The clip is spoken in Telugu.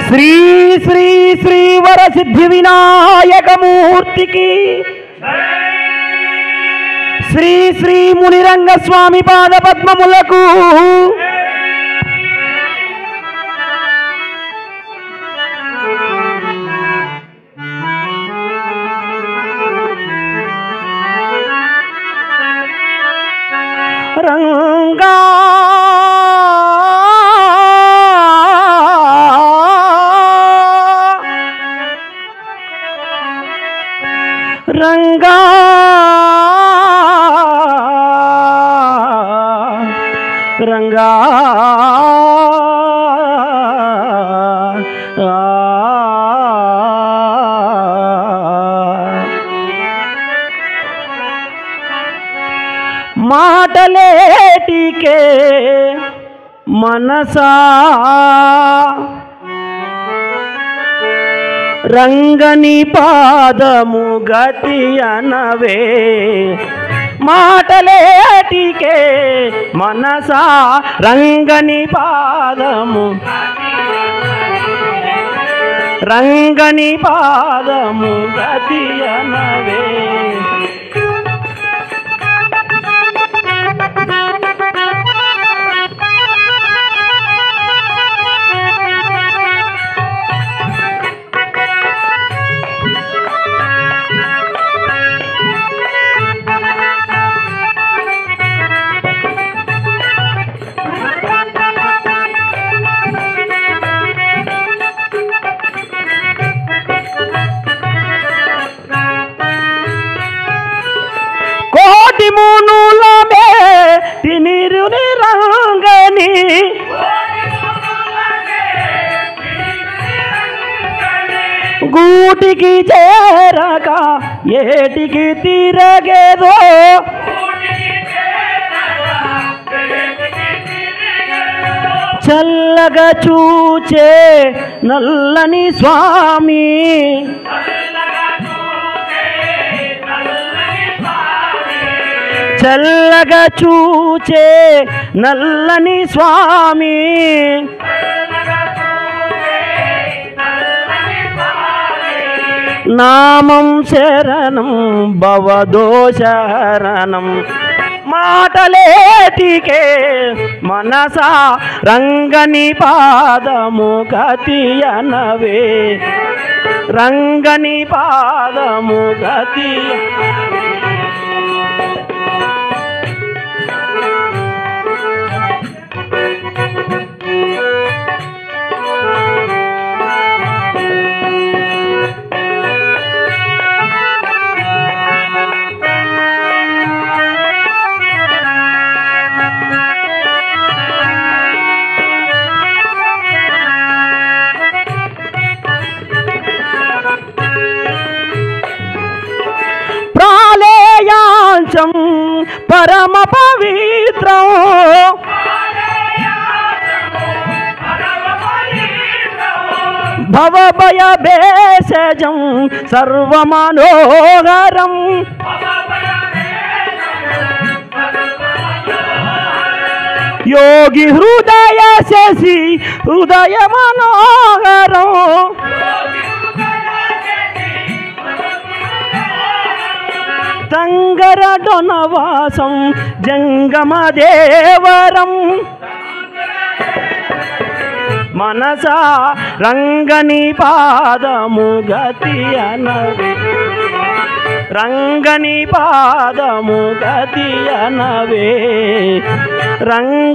శ్రీ శ్రీ శ్రీ వరసిద్ధి వినాయకమూర్తికి శ్రీ శ్రీ మునిరంగ స్వామి పాద పద్మములకు రంగా రంగా రంగా మాటలేటికే మనసా రంగని పాదము గతి అనవే మాటలేటికే మనసా రంగని పాదము రంగని పాదము గతి అనవే కోటి మునులమే తినిరుని రంగని గూటికి చేరక ఏటికి తిరగేదో చల్లగా చూచే నల్లని స్వామి చల్లగా చూచే నల్లని స్వామి నామం శరణం భవదోషహరణం మాటలేటికే మనసా రంగని పాదము గతి అనవే రంగని పాదము గతి ప్రాళేయాంచం పరమ పవిత్రం భవభయ భేషజం సర్వమనోహరం యోగి హృదయ శశి హృదయ మనోహరం తంగర డొనవాసం జంగమదేవరం మనసా రంగని పాదము గతి అనవే రంగని పాదము గతి అనవే రంగ